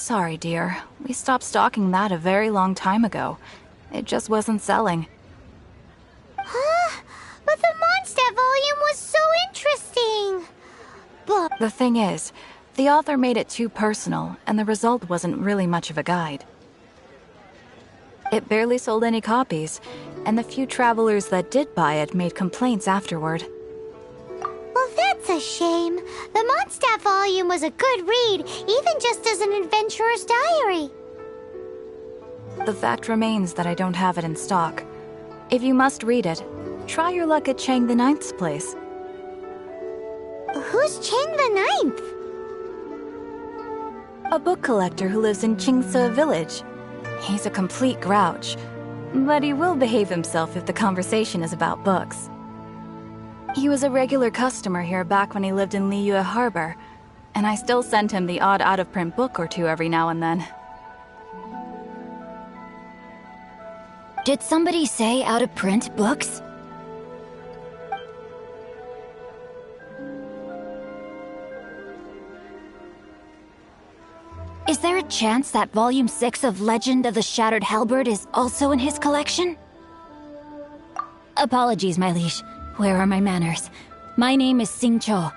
Sorry, dear. We stopped stocking that a very long time ago. It just wasn't selling. Huh? But the Mondstadt volume was so interesting! But The thing is, the author made it too personal, and the result wasn't really much of a guide. It barely sold any copies, and the few travelers that did buy it made complaints afterward. well, that's a shame. The Mondstadt volume was a good read, even just as an adventurer's diary. The fact remains that I don't have it in stock. If you must read it, try your luck at Chang the Ninth's place. Who's Chang the Ninth? A book collector who lives in Qingse village. He's a complete grouch, but he will behave himself if the conversation is about books. He was a regular customer here back when he lived in Liyue Harbor, and I still send him the odd out-of-print book or two every now and then. Did somebody say out-of-print books? Is there a chance that Volume 6 of Legend of the Shattered Halberd is also in his collection? Apologies, my liege. Where are my manners? My name is Sing Cho,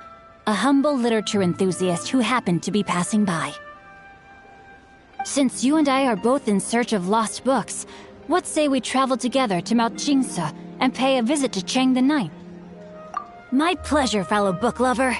a humble literature enthusiast who happened to be passing by. Since you and I are both in search of lost books, what say we travel together to Mount Qingse and pay a visit to Chang the Ninth? My pleasure, fellow book lover.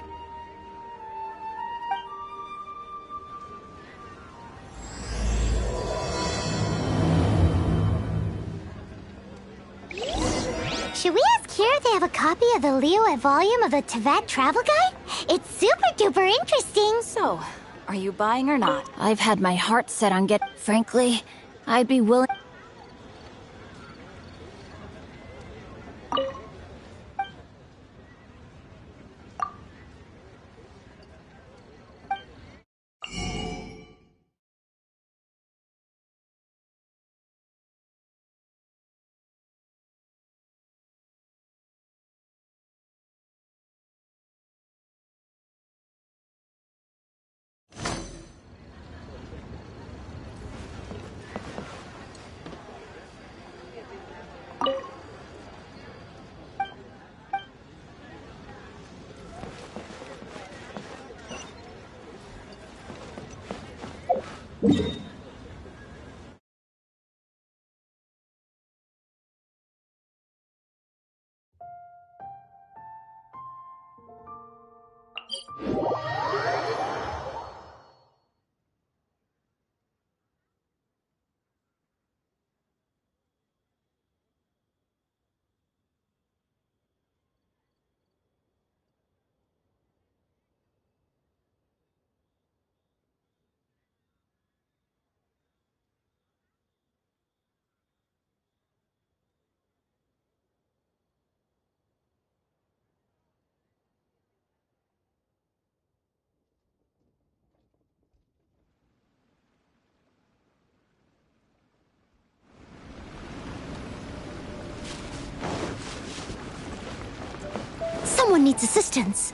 Should we ask here if they have a copy of the Liyue volume of the Teyvat Travel Guide? It's super duper interesting. So, are you buying or not? I've had my heart set on frankly, I'd be willing... Someone needs assistance.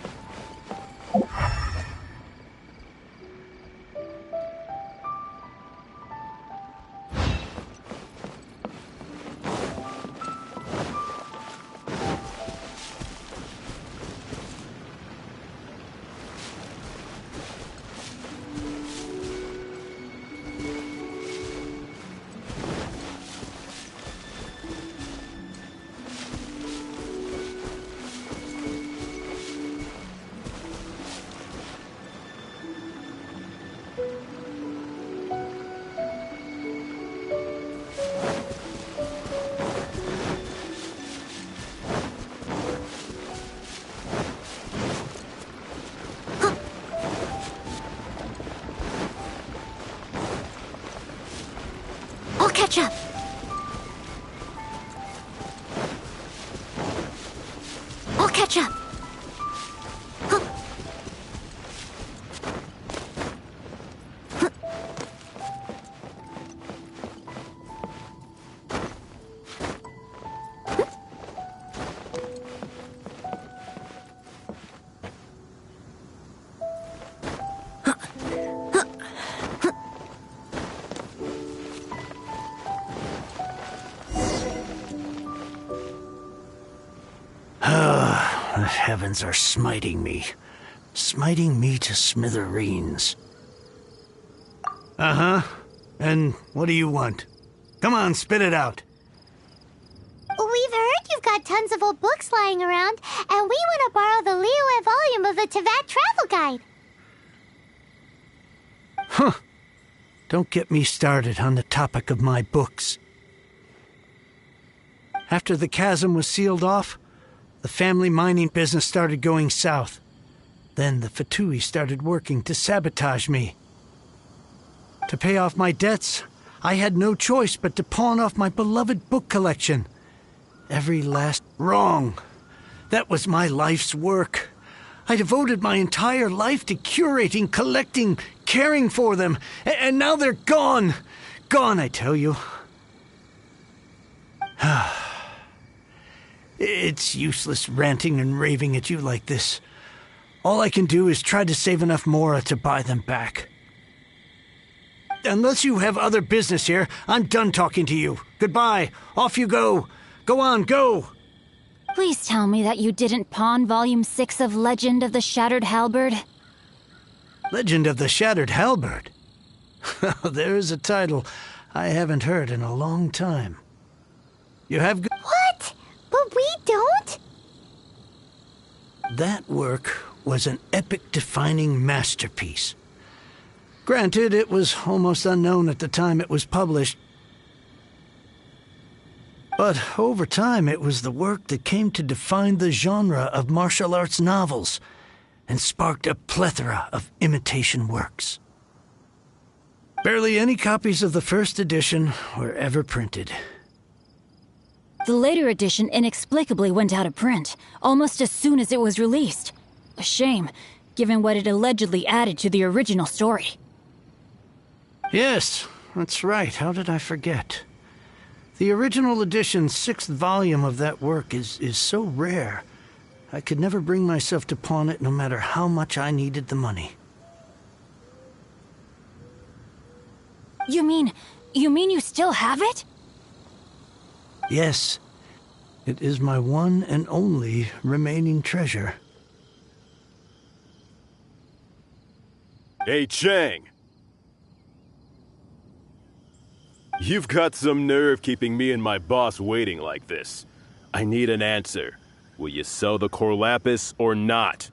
I'll catch up. I'll catch up. heavens are smiting me. Smiting me to smithereens. Uh-huh. And what do you want? Come on, spit it out. We've heard you've got tons of old books lying around, and we want to borrow the Liyue volume of the Teyvat Travel Guide. Huh. Don't get me started on the topic of my books. After the chasm was sealed off, the family mining business started going south. Then the Fatui started working to sabotage me. To pay off my debts, I had no choice but to pawn off my beloved book collection. Every last... Wrong. That was my life's work. I devoted my entire life to curating, collecting, caring for them. And now they're gone. Gone, I tell you. It's useless ranting and raving at you like this. All I can do is try to save enough Mora to buy them back. Unless you have other business here, I'm done talking to you. Goodbye. Off you go. Go on, go! Please tell me that you didn't pawn Volume 6 of Legend of the Shattered Halberd. Legend of the Shattered Halberd? There is a title I haven't heard in a long time. You have... What? But we don't? That work was an epic-defining masterpiece. Granted, it was almost unknown at the time it was published. But over time, it was the work that came to define the genre of martial arts novels and sparked a plethora of imitation works. Barely any copies of the first edition were ever printed. The later edition inexplicably went out of print, almost as soon as it was released. A shame, given what it allegedly added to the original story. Yes, that's right. How did I forget? The original edition's 6th volume of that work is so rare, I could never bring myself to pawn it no matter how much I needed the money. You mean you still have it? Yes. It is my one and only remaining treasure. Hey, Chang! You've got some nerve keeping me and my boss waiting like this. I need an answer. Will you sell the core lapis or not?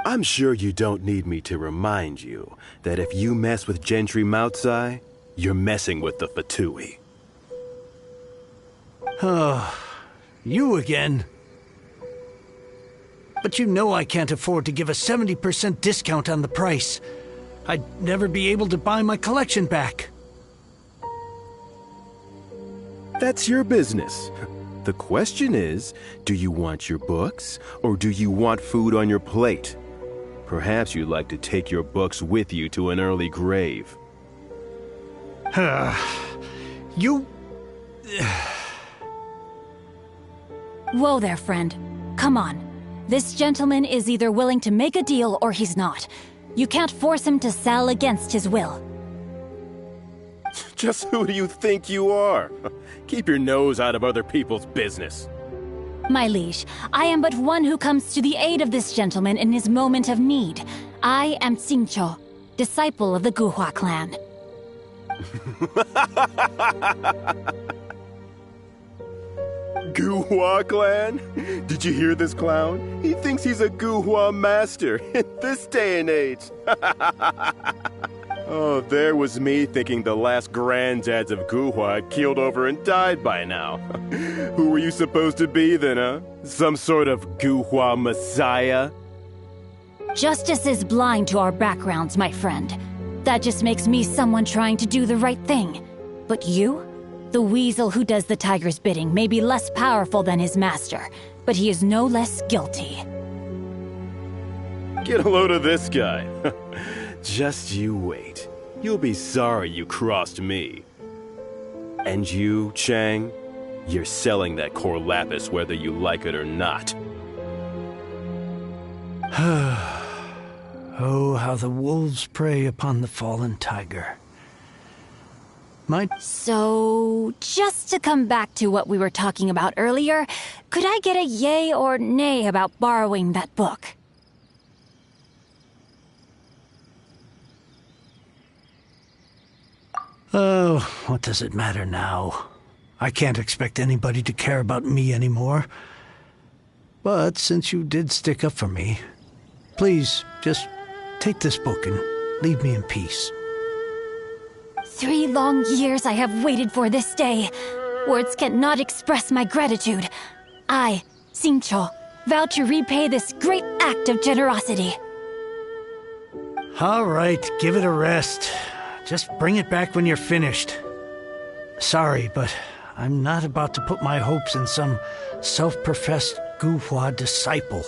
I'm sure you don't need me to remind you that if you mess with Gentry Moutsai, you're messing with the Fatui. Oh, you again. But you know I can't afford to give a 70% discount on the price. I'd never be able to buy my collection back. That's your business. The question is, do you want your books, or do you want food on your plate? Perhaps you'd like to take your books with you to an early grave. You... Whoa there, friend. Come on. This gentleman is either willing to make a deal or he's not. You can't force him to sell against his will. Just who do you think you are? Keep your nose out of other people's business. My liege, I am but one who comes to the aid of this gentleman in his moment of need. I am Xingqiu, disciple of the Guhua clan. Guhua clan? Did you hear this clown? He thinks he's a Guhua master in this day and age. Oh, there was me thinking the last granddads of Guhua had keeled over and died by now. Who were you supposed to be then, huh? Some sort of Guhua messiah? Justice is blind to our backgrounds, my friend. That just makes me someone trying to do the right thing. But you? The weasel who does the tiger's bidding may be less powerful than his master, but he is no less guilty. Get a load of this guy. Just you wait. You'll be sorry you crossed me. And you, Chang, you're selling that core lapis whether you like it or not. Oh, how the wolves prey upon the fallen tiger. might... So, just to come back to what we were talking about earlier, could I get a yay or nay about borrowing that book? Oh, what does it matter now? I can't expect anybody to care about me anymore. But since you did stick up for me, please, just take this book and leave me in peace. 3 long years I have waited for this day. Words cannot express my gratitude. I, Xingqiu, vow to repay this great act of generosity. All right, give it a rest. Just bring it back when you're finished. Sorry, but I'm not about to put my hopes in some self-professed Guhua disciple.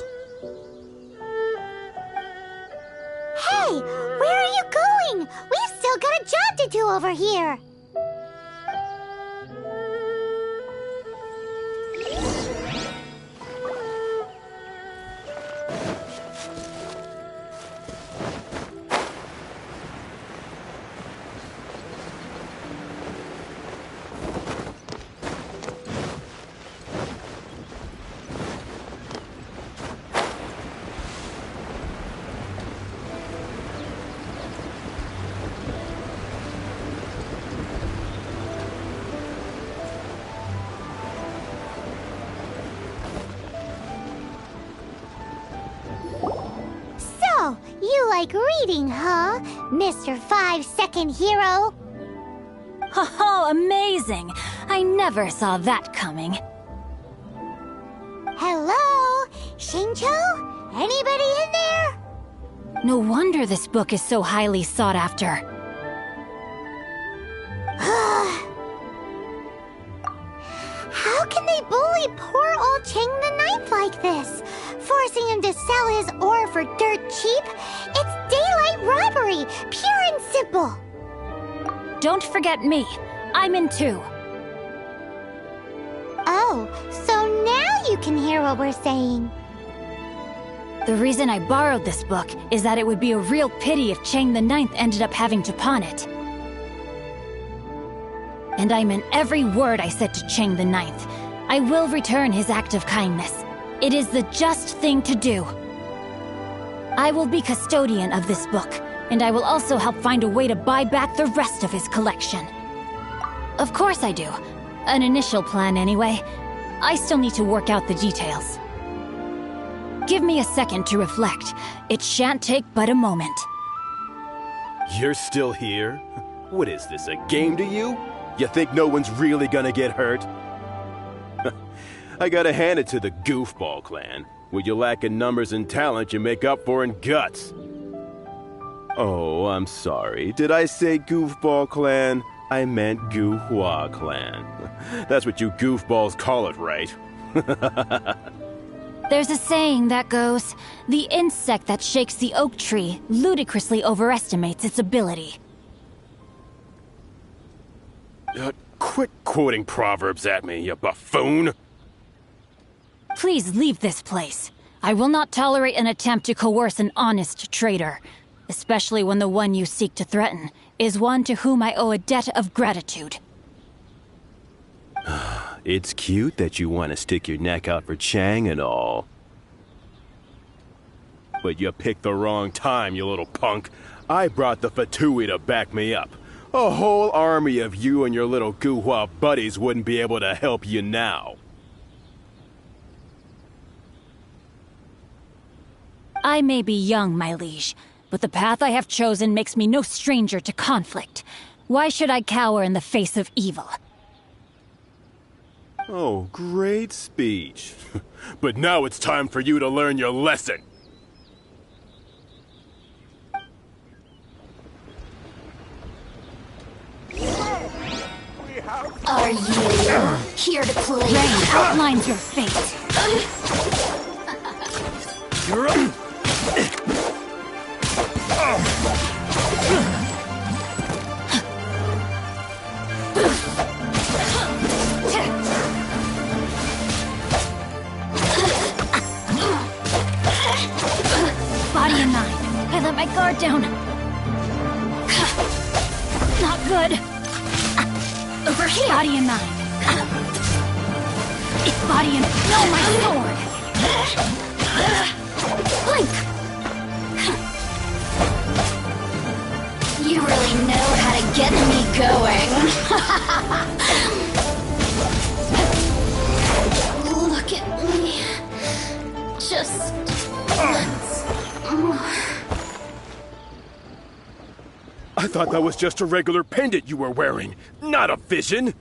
Hey, where are you going? We've still got a job to do over here. You like reading, huh, Mr. 5-second hero? Oh, amazing! I never saw that coming. Hello? Xingqiu? Anybody in there? No wonder this book is so highly sought after. How can they bully poor old Cheng the Ninth like this? Forcing him to sell his ore for dirt cheap? It's daylight robbery, pure and simple. Don't forget me. I'm in too. Oh, so now you can hear what we're saying. The reason I borrowed this book is that it would be a real pity if Cheng the Ninth ended up having to pawn it. And I meant every word I said to Cheng the Ninth. I will return his act of kindness. It is the just thing to do. I will be custodian of this book, and I will also help find a way to buy back the rest of his collection. Of course I do. An initial plan anyway. I still need to work out the details. Give me a second to reflect. It shan't take but a moment. You're still here? What is this, a game to you? You think no one's really gonna get hurt? I gotta hand it to the Goofball clan. What you lack in numbers and talent, you make up for in guts. Oh, I'm sorry. Did I say Goofball clan? I meant Guhua clan. That's what you goofballs call it, right? There's a saying that goes, the insect that shakes the oak tree ludicrously overestimates its ability. Quit quoting proverbs at me, you buffoon! Please leave this place. I will not tolerate an attempt to coerce an honest trader, especially when the one you seek to threaten is one to whom I owe a debt of gratitude. It's cute that you want to stick your neck out for Chang and all. But you picked the wrong time, you little punk. I brought the Fatui to back me up. A whole army of you and your little Guhua buddies wouldn't be able to help you now. I may be young, my liege, but the path I have chosen makes me no stranger to conflict. Why should I cower in the face of evil? Oh, great speech. But now it's time for you to learn your lesson. Are you here to play? Rain outlines your fate. You're up. Body in mind. I let my guard down. Not good. Over here! Body and mind. It's body and... No, my sword! Blink! You really know how to get me going. Look at me. Just once more. I thought that was just a regular pendant you were wearing, not a vision!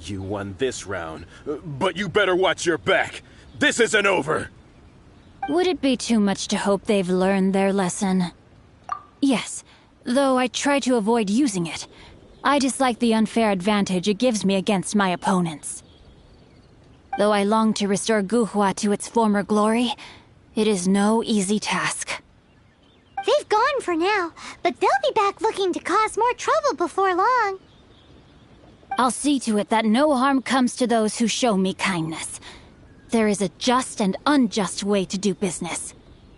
You won this round, but you better watch your back. This isn't over! Would it be too much to hope they've learned their lesson? Yes, though I try to avoid using it. I dislike the unfair advantage it gives me against my opponents. Though I long to restore Guhua to its former glory, it is no easy task. They've gone for now, but they'll be back looking to cause more trouble before long. I'll see to it that no harm comes to those who show me kindness. There is a just and unjust way to do business,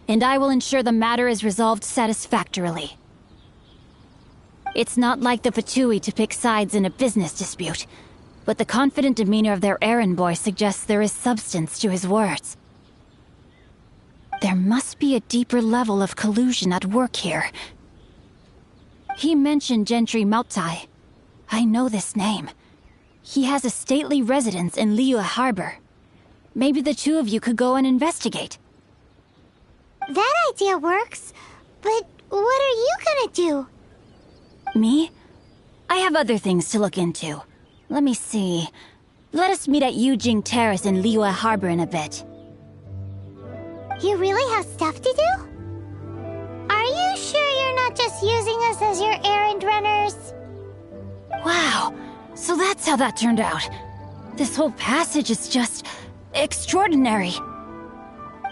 and I will ensure the matter is resolved satisfactorily. It's not like the Fatui to pick sides in a business dispute, but the confident demeanor of their errand boy suggests there is substance to his words. There must be a deeper level of collusion at work here. He mentioned Gentry Maotai. I know this name. He has a stately residence in Liyue Harbor. Maybe the two of you could go and investigate. That idea works, but what are you gonna do? Me? I have other things to look into. Let me see. Let us meet at Yujing Terrace in Liyue Harbor in a bit. You really have stuff to do? Are you sure you're not just using us as your errand runners? Wow, so that's how that turned out. This whole passage is just extraordinary.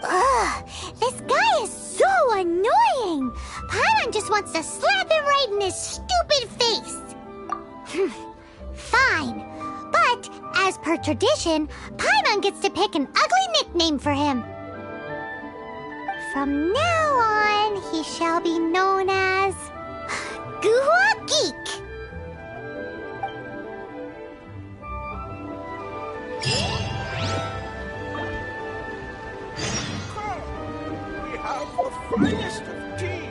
Ugh, this guy is so annoying! Paimon just wants to slap him right in his stupid face! Fine, but as per tradition, Paimon gets to pick an ugly nickname for him. From now on, he shall be known as Guhua Geek. We have the finest of teas.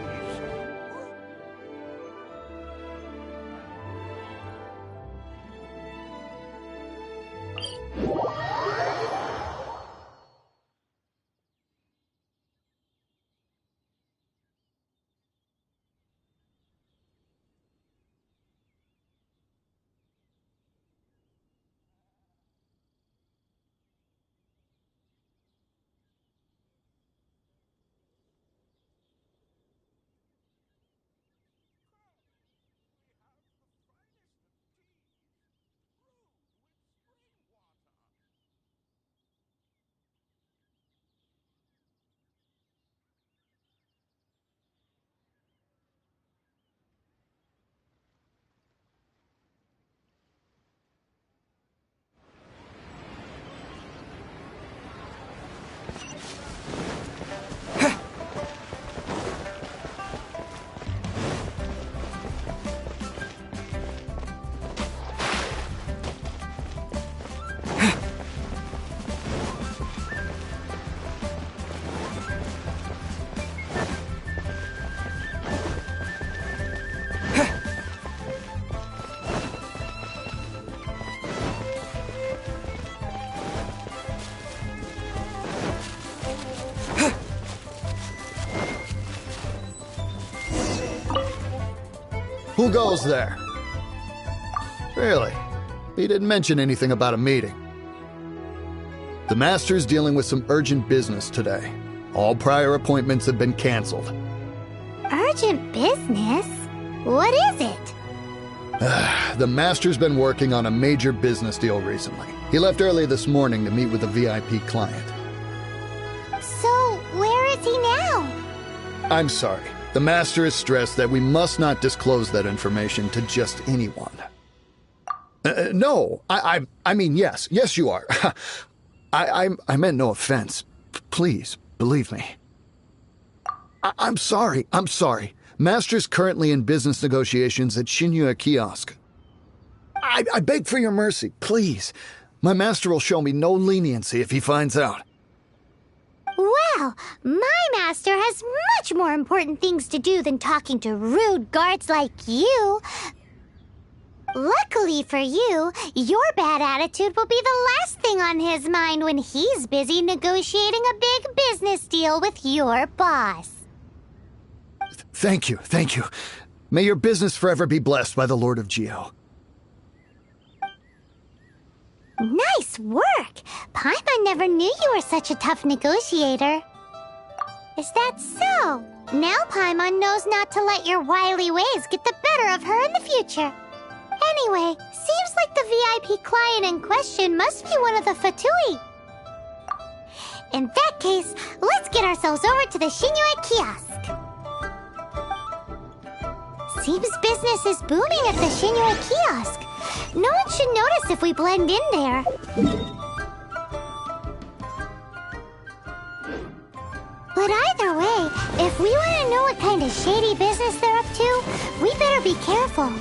Who goes there? Really? He didn't mention anything about a meeting. The Master's dealing with some urgent business today. All prior appointments have been canceled. Urgent business? What is it? The Master's been working on a major business deal recently. He left early this morning to meet with a VIP client. So, where is he now? I'm sorry. The Master is stressed that we must not disclose that information to just anyone. No, I mean, yes. Yes, you are. I meant no offense. Please, believe me. I'm sorry. Master's currently in business negotiations at Shinya Kiosk. I beg for your mercy, please. My master will show me no leniency if he finds out. Well, my master has much more important things to do than talking to rude guards like you. Luckily for you, your bad attitude will be the last thing on his mind when he's busy negotiating a big business deal with your boss. Thank you. May your business forever be blessed by the Lord of Geo. Nice work! Paimon never knew you were such a tough negotiator. Is that so? Now Paimon knows not to let your wily ways get the better of her in the future. Anyway, seems like the VIP client in question must be one of the Fatui. In that case, let's get ourselves over to the Shinya Kiosk. Seems business is booming at the Shinya Kiosk. No one should notice if we blend in there. But either way, if we want to know what kind of shady business they're up to, we better be careful.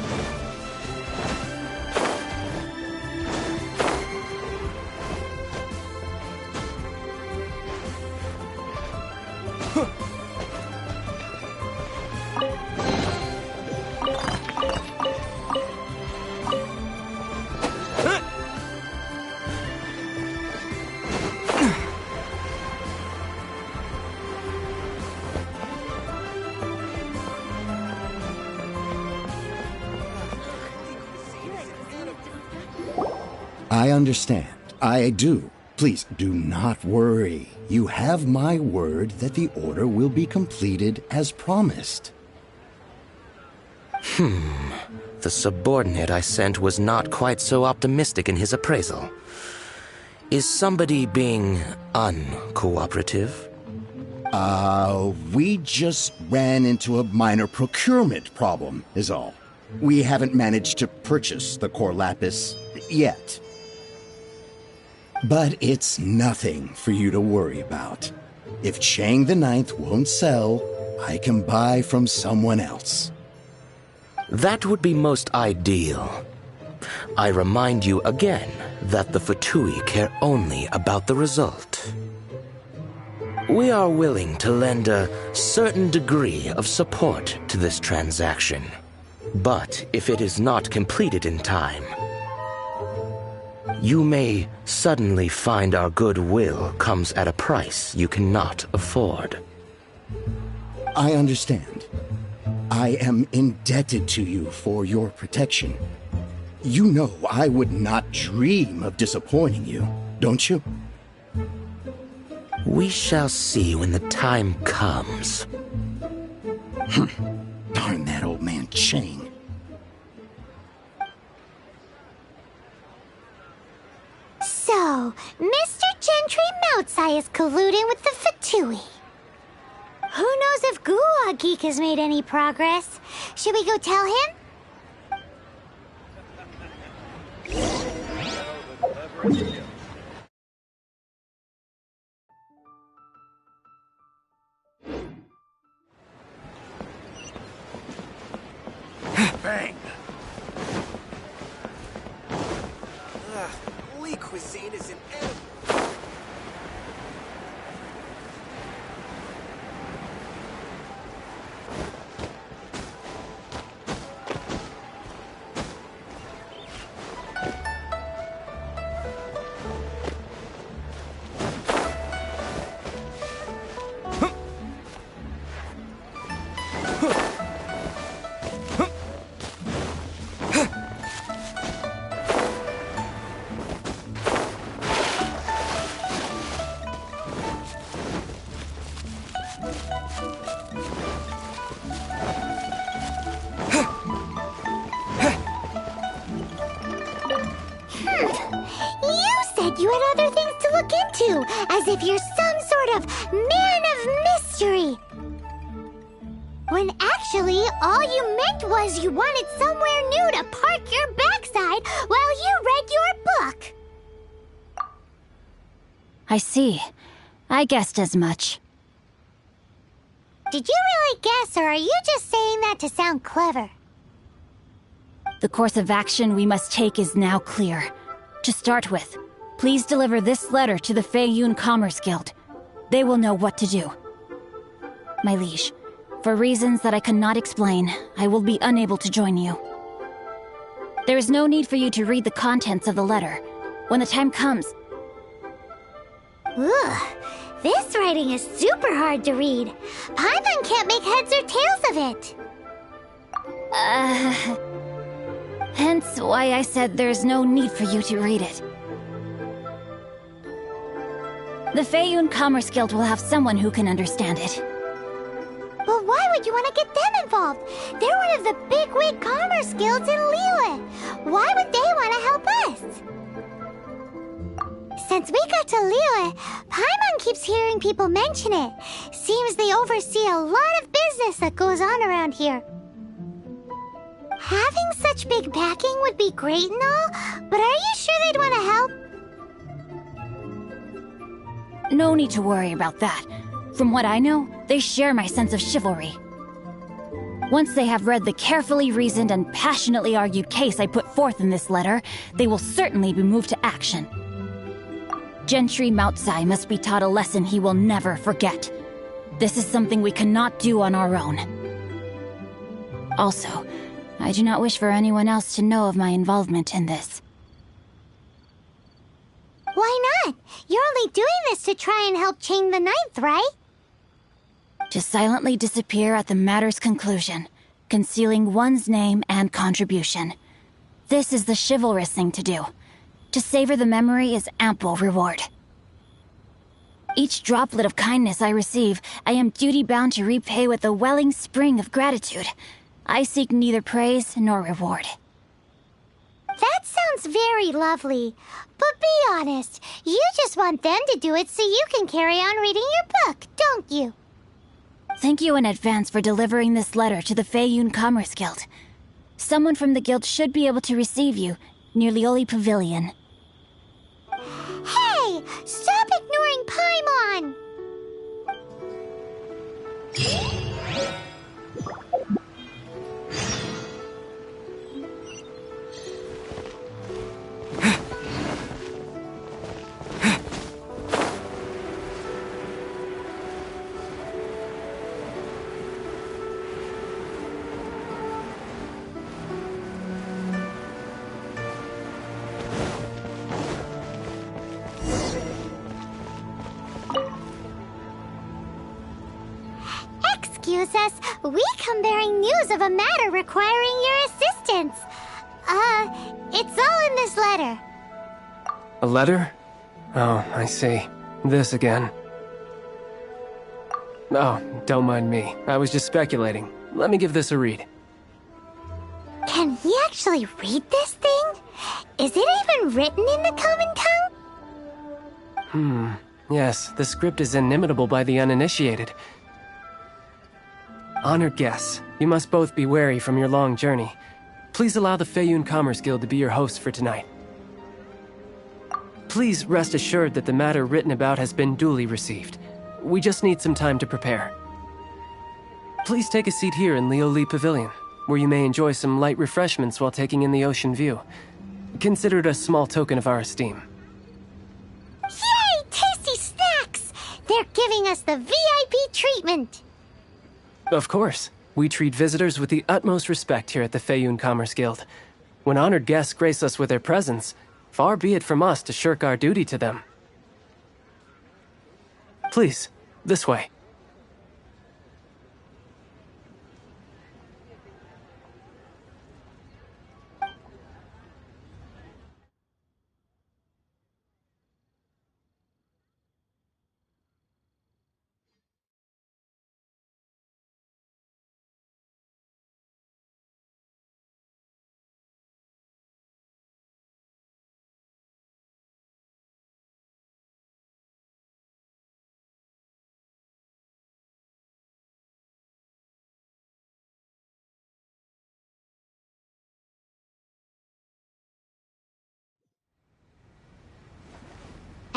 I understand. I do. Please do not worry. You have my word that the order will be completed as promised. The subordinate I sent was not quite so optimistic in his appraisal. Is somebody being uncooperative? We just ran into a minor procurement problem, is all. We haven't managed to purchase the core lapis yet. But it's nothing for you to worry about. If Chang the Ninth won't sell, I can buy from someone else. That would be most ideal. I remind you again that the Fatui care only about the result. We are willing to lend a certain degree of support to this transaction. But if it is not completed in time, you may suddenly find our goodwill comes at a price you cannot afford. I understand. I am indebted to you for your protection. You know I would not dream of disappointing you, don't you? We shall see when the time comes. Darn that old man Chang. So, Mr. Gentry Moutsai is colluding with the Fatui. Who knows if Guwa Geek has made any progress? Should we go tell him? Bang! Lee cuisine is an edible. You had other things to look into, as if you're some sort of man of mystery. When actually, all you meant was you wanted somewhere new to park your backside while you read your book. I see. I guessed as much. did you really guess, or are you just saying that to sound clever? The course of action we must take is now clear. To start with, please deliver this letter to the Feiyun Commerce Guild. They will know what to do. My liege, for reasons that I cannot explain, I will be unable to join you. There is no need for you to read the contents of the letter. When the time comes... Ugh, this writing is super hard to read. Paimon can't make heads or tails of it. Hence why I said there's no need for you to read it. The Feiyun Commerce Guild will have someone who can understand it. But why would you want to get them involved? They're one of the bigwig commerce guilds in Liyue. Why would they want to help us? Since we got to Liyue, Paimon keeps hearing people mention it. Seems they oversee a lot of business that goes on around here. Having such big backing would be great and all, but are you sure they'd want to help? No need to worry about that. From what I know, they share my sense of chivalry. Once they have read the carefully reasoned and passionately argued case I put forth in this letter, they will certainly be moved to action. Gentry Moutsai must be taught a lesson he will never forget. This is something we cannot do on our own. Also, I do not wish for anyone else to know of my involvement in this. Why not? You're only doing this to try and help Chain the Ninth, right? To silently disappear at the matter's conclusion, concealing one's name and contribution. This is the chivalrous thing to do. To savor the memory is ample reward. Each droplet of kindness I receive, I am duty-bound to repay with a welling spring of gratitude. I seek neither praise nor reward. That sounds very lovely. But be honest, you just want them to do it so you can carry on reading your book, don't you? Thank you in advance for delivering this letter to the Feiyun Commerce Guild. Someone from the guild should be able to receive you near Lioli Pavilion. Hey! Stop ignoring Paimon! Excuse us, we come bearing news of a matter requiring your assistance. It's all in this letter. A letter? Oh, I see. This again. Oh, don't mind me. I was just speculating. Let me give this a read. Can he actually read this thing? Is it even written in the common tongue? Yes, the script is inimitable by the uninitiated. Honored guests, you must both be wary from your long journey. Please allow the Feiyun Commerce Guild to be your host for tonight. Please rest assured that the matter written about has been duly received. We just need some time to prepare. Please take a seat here in Lioli Pavilion, where you may enjoy some light refreshments while taking in the ocean view. Consider it a small token of our esteem. Yay! Tasty snacks! They're giving us the VIP treatment! Of course. We treat visitors with the utmost respect here at the Feiyun Commerce Guild. When honored guests grace us with their presence, far be it from us to shirk our duty to them. Please, this way.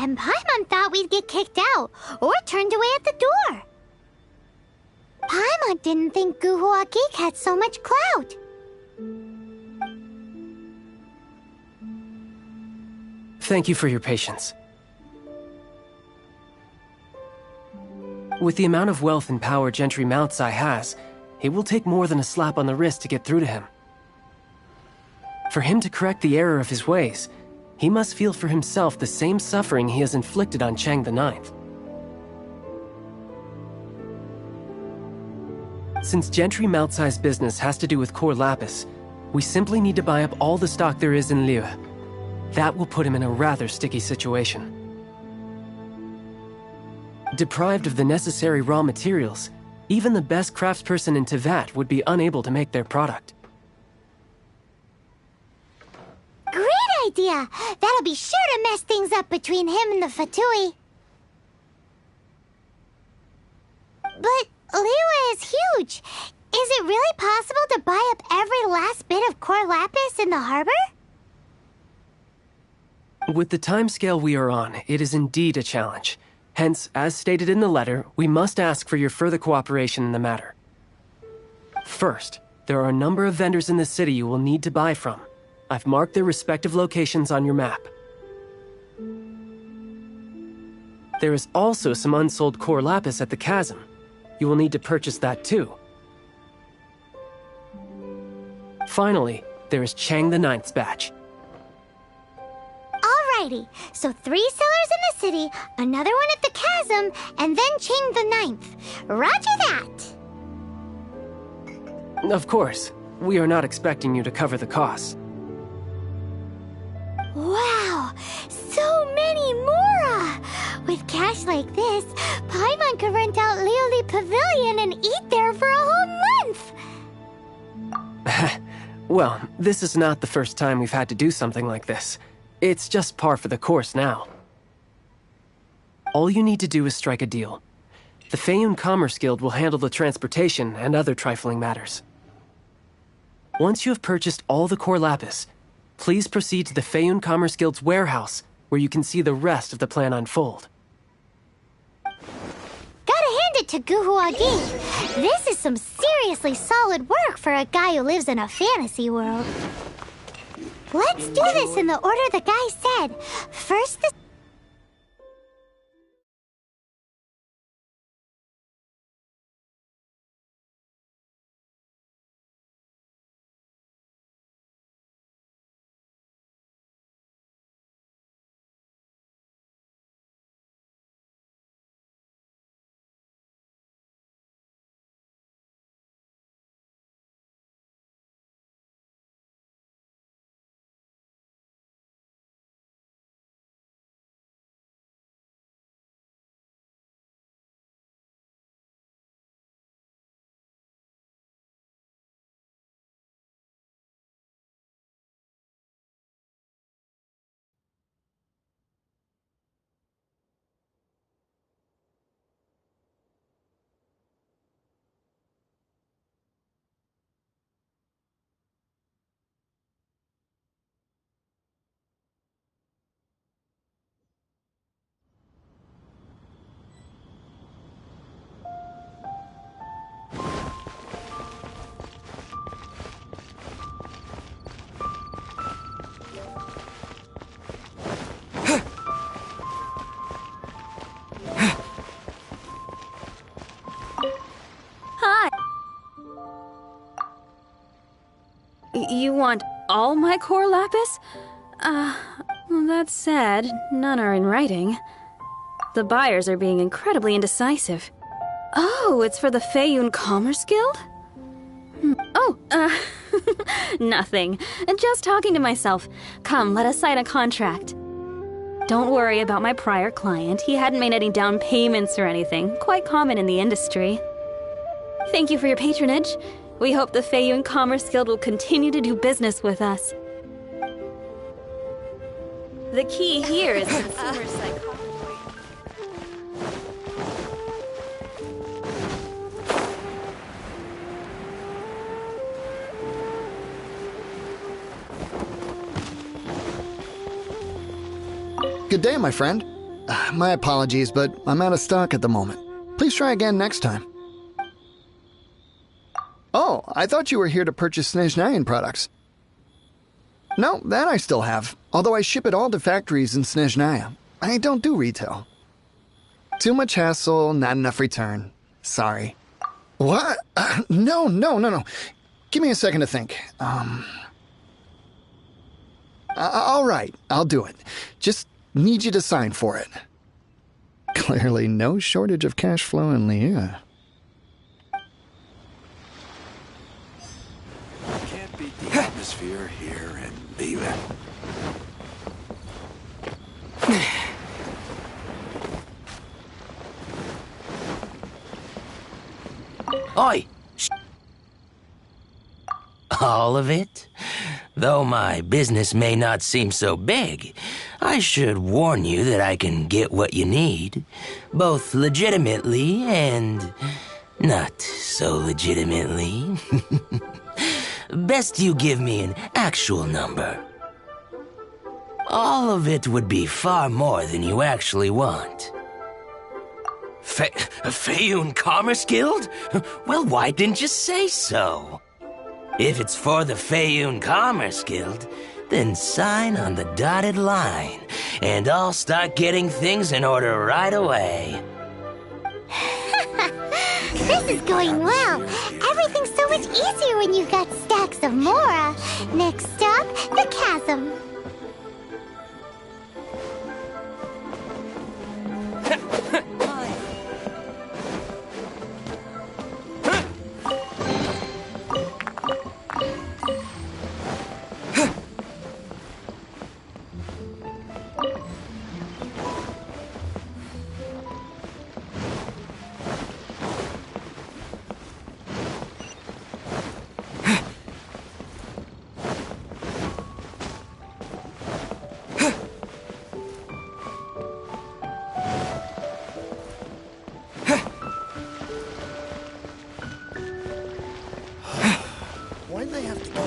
And Paimon thought we'd get kicked out, or turned away at the door. Paimon Paimon didn't think Guhua Geek had so much clout. Thank you for your patience. With the amount of wealth and power Gentry Moutsai has, it will take more than a slap on the wrist to get through to him. For him to correct the error of his ways, he must feel for himself the same suffering he has inflicted on Chang the Ninth. Since Gentry Moutsai's business has to do with core lapis, we simply need to buy up all the stock there is in Liyue. That will put him in a rather sticky situation. Deprived of the necessary raw materials, even the best craftsperson in Teyvat would be unable to make their product. Great idea! That'll be sure to mess things up between him and the Fatui. But Liyue is huge. Is it really possible to buy up every last bit of core lapis in the harbor? With the timescale we are on, it is indeed a challenge. Hence, as stated in the letter, we must ask for your further cooperation in the matter. First, there are a number of vendors in the city you will need to buy from. I've marked their respective locations on your map. There is also some unsold core lapis at the chasm. You will need to purchase that too. Finally, there is Chang the Ninth's batch. Alrighty, so 3 sellers in the city, another one at the chasm, and then Chang the Ninth. Roger that! Of course, we are not expecting you to cover the costs. Wow, so many Mora! With cash like this, Paimon could rent out Lioli Pavilion and eat there for a whole month! Well, this is not the first time we've had to do something like this. It's just par for the course now. All you need to do is strike a deal. The Feiyun Commerce Guild will handle the transportation and other trifling matters. Once you have purchased all the core lapis, please proceed to the Feiyun Commerce Guild's warehouse, where you can see the rest of the plan unfold. Gotta hand it to Guhua Geek. This is some seriously solid work for a guy who lives in a fantasy world. Let's do this in the order the guy said. First the... You want all my core lapis? That's sad. None are in writing. The buyers are being incredibly indecisive. Oh, it's for the Feiyun Commerce Guild? Nothing. Just talking to myself. Come, let us sign a contract. Don't worry about my prior client. He hadn't made any down payments or anything. Quite common in the industry. Thank you for your patronage. We hope the Feiyun Commerce Guild will continue to do business with us. The key here is consumer psychology. Good day, my friend. My apologies, but I'm out of stock at the moment. Please try again next time. Oh, I thought you were here to purchase Snezhnayan products. No, that I still have, although I ship it all to factories in Snezhnaya. I don't do retail. Too much hassle, not enough return. Sorry. What? No. Give me a second to think. All right, I'll do it. Just need you to sign for it. Clearly no shortage of cash flow in Liyue. Can't beat the atmosphere here in Liyue. Oi! All of it? Though my business may not seem so big, I should warn you that I can get what you need, both legitimately and not so legitimately. Best you give me an actual number. All of it would be far more than you actually want. Feiyun Commerce Guild? Well, why didn't you say so? If it's for the Feiyun Commerce Guild, then sign on the dotted line, and I'll start getting things in order right away. This is going well. Everything's so much easier when you've got stacks of Mora. Next stop, the chasm. Why'd they have to go?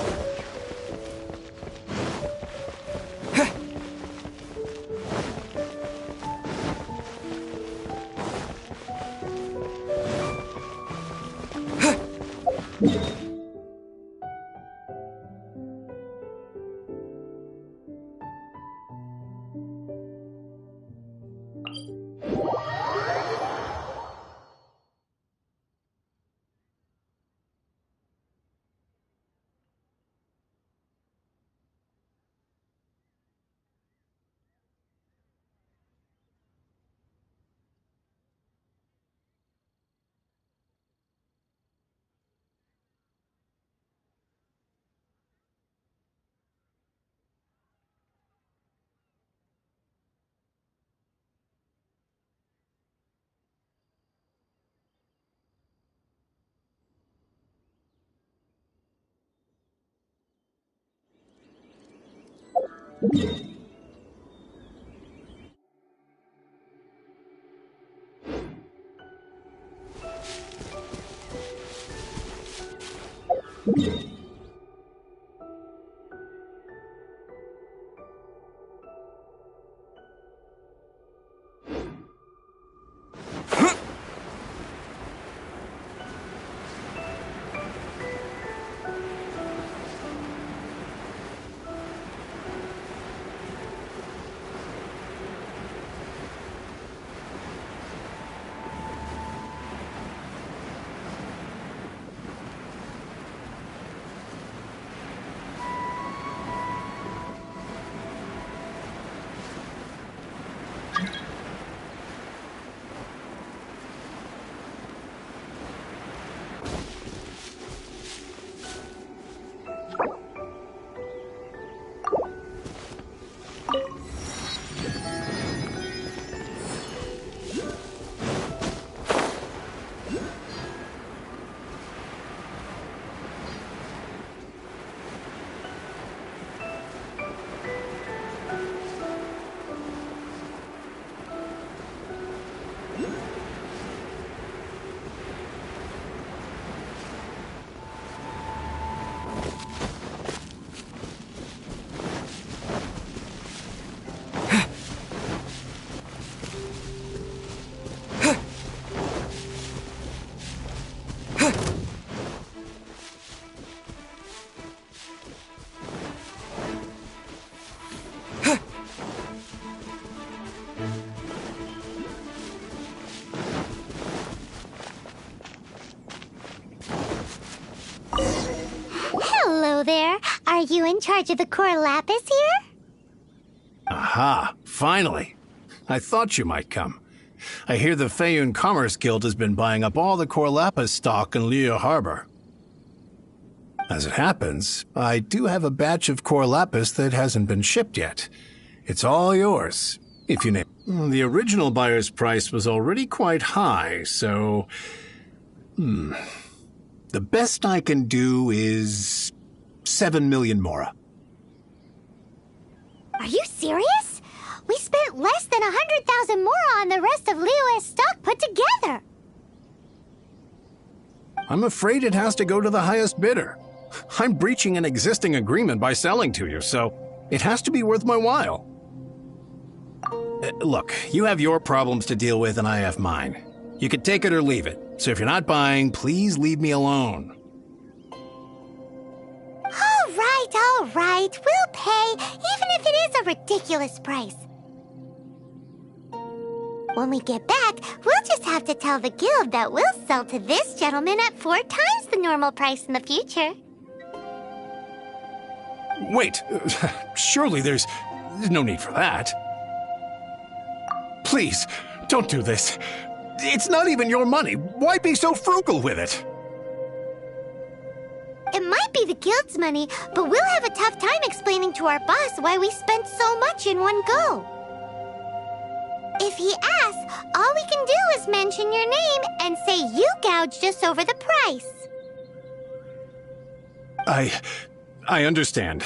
Are you in charge of the core lapis here? Aha, finally. I thought you might come. I hear the Feyun Commerce Guild has been buying up all the core lapis stock in Liyue Harbor. As it happens, I do have a batch of core lapis that hasn't been shipped yet. It's all yours, if you name it. The original buyer's price was already quite high, so... The best I can do is 7 million mora. Are you serious? We spent less than 100,000 mora on the rest of Liyue's stock put together. I'm afraid it has to go to the highest bidder. I'm breaching an existing agreement by selling to you, so it has to be worth my while. Look, you have your problems to deal with and I have mine. You can take it or leave it. So if you're not buying, please leave me alone. All right. We'll pay, even if it is a ridiculous price. When we get back, we'll just have to tell the guild that we'll sell to this gentleman at 4 times the normal price in the future. Wait, surely there's no need for that. Please, don't do this. It's not even your money. Why be so frugal with it? It might be the guild's money, but we'll have a tough time explaining to our boss why we spent so much in one go. If he asks, all we can do is mention your name and say you gouged us over the price. I understand.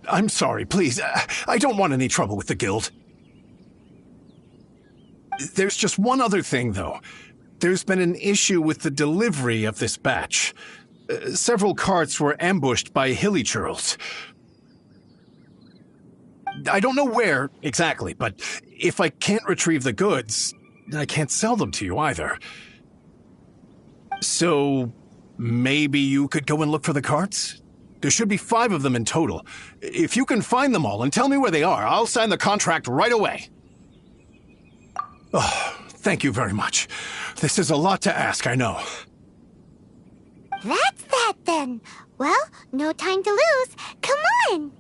I'm sorry, please. I don't want any trouble with the guild. There's just one other thing, though. There's been an issue with the delivery of this batch. Several carts were ambushed by hilly churls. I don't know where exactly, but if I can't retrieve the goods, I can't sell them to you either. So maybe you could go and look for the carts? There should be 5 of them in total. If you can find them all and tell me where they are, I'll sign the contract right away. Oh, thank you very much. This is a lot to ask, I know. That's that then. Well, no time to lose. Come on!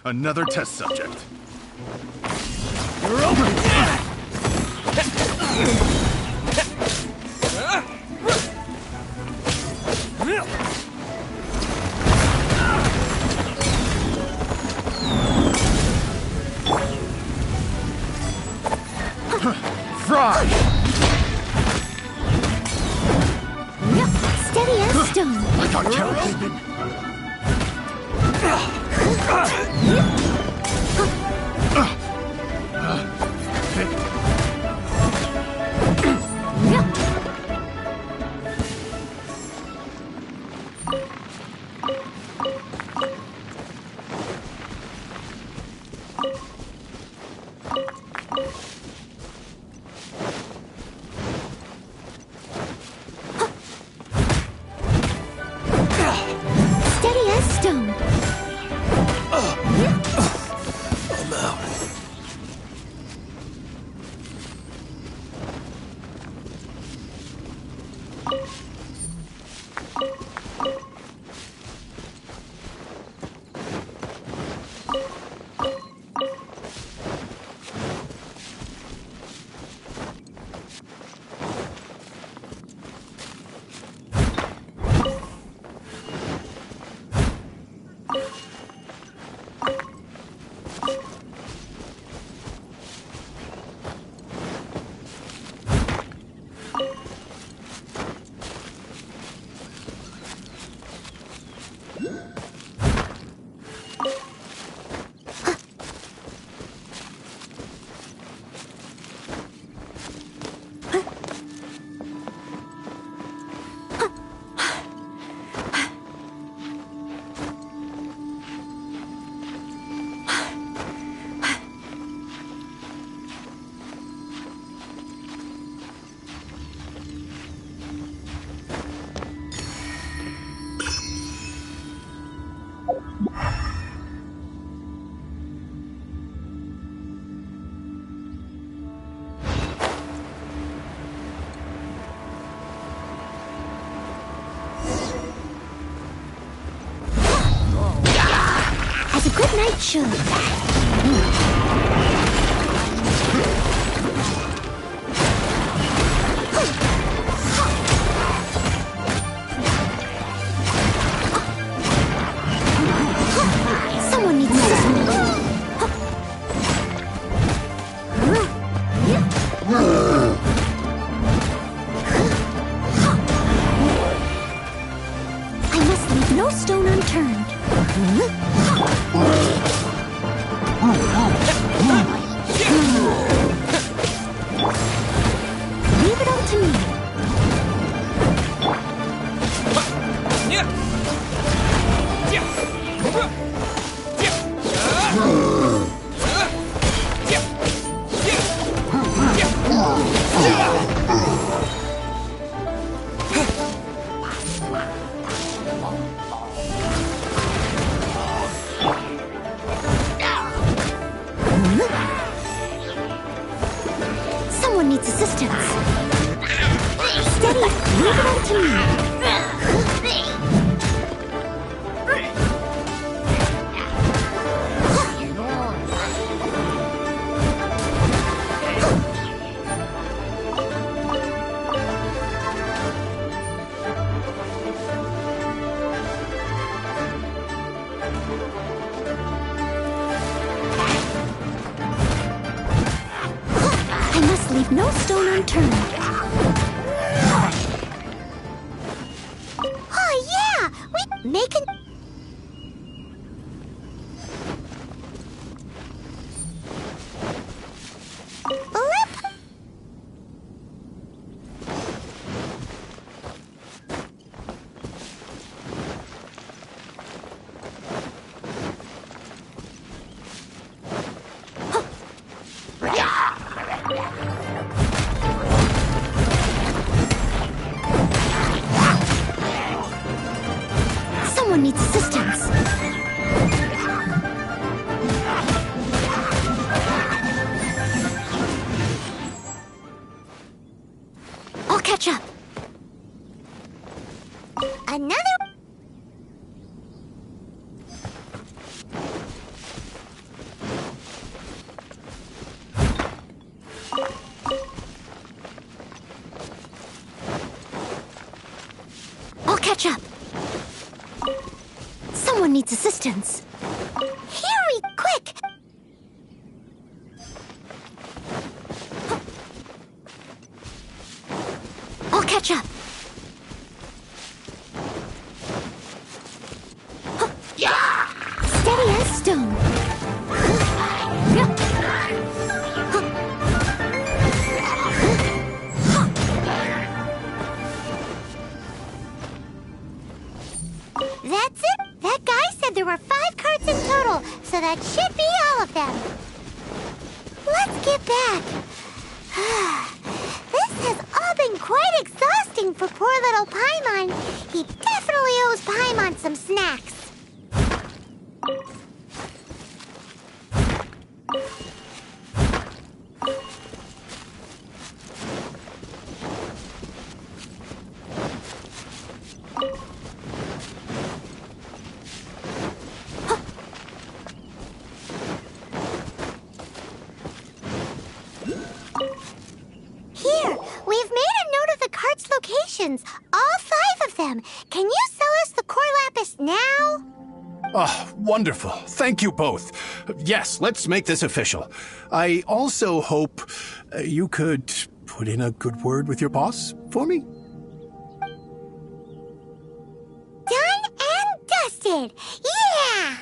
Another test subject. You're over! Fry! Steady as stone. I got killed. Steady as stone. I'm out. was a good night show. Someone needs I must leave no stone unturned. Leave it all to me. Someone needs assistance. Steady, leave it all to me. I must leave no stone unturned. Oh yeah! We make an... Blip! Someone needs assistance. I'll catch up. Another... I'll catch up. Someone needs assistance. Hurry, quick! I'll catch up. Steady as stone. That's it. That guy said there were 5 carts in total, so that should be all of them. Let's get back. This has all been quite exhausting for poor little Paimon. He definitely owes Paimon some snacks. Here, we've made a note of the cart's locations. All 5 of them. Can you sell us the core lapis now? Oh, wonderful. Thank you both. Yes, let's make this official. I also hope you could put in a good word with your boss for me. Done and dusted. Yeah!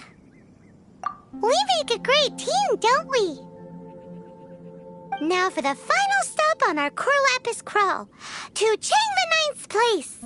We make a great team, don't we? Now for the final stop on our core lapis crawl. To Chang the Ninth's place.